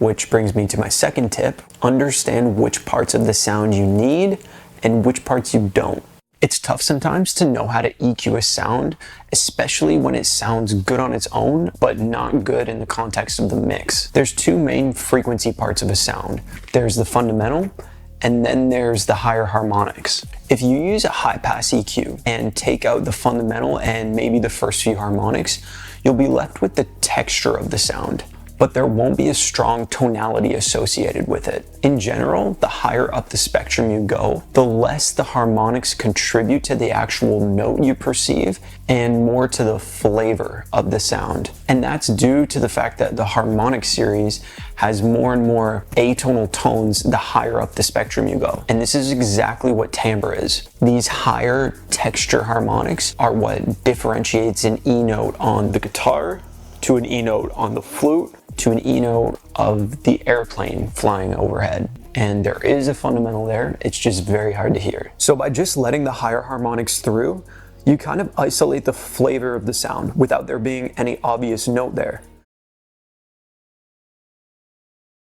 Which brings me to my second tip: understand which parts of the sound you need and which parts you don't. It's tough sometimes to know how to EQ a sound, especially when it sounds good on its own, but not good in the context of the mix. There's two main frequency parts of a sound. There's the fundamental, and then there's the higher harmonics. If you use a high pass EQ and take out the fundamental and maybe the first few harmonics, you'll be left with the texture of the sound, but there won't be a strong tonality associated with it. In general, the higher up the spectrum you go, the less the harmonics contribute to the actual note you perceive and more to the flavor of the sound. And that's due to the fact that the harmonic series has more and more atonal tones the higher up the spectrum you go. And this is exactly what timbre is. These higher texture harmonics are what differentiates an E note on the guitar to an E note on the flute to an E note of the airplane flying overhead. And there is a fundamental there, it's just very hard to hear. So by just letting the higher harmonics through, you kind of isolate the flavor of the sound without there being any obvious note there.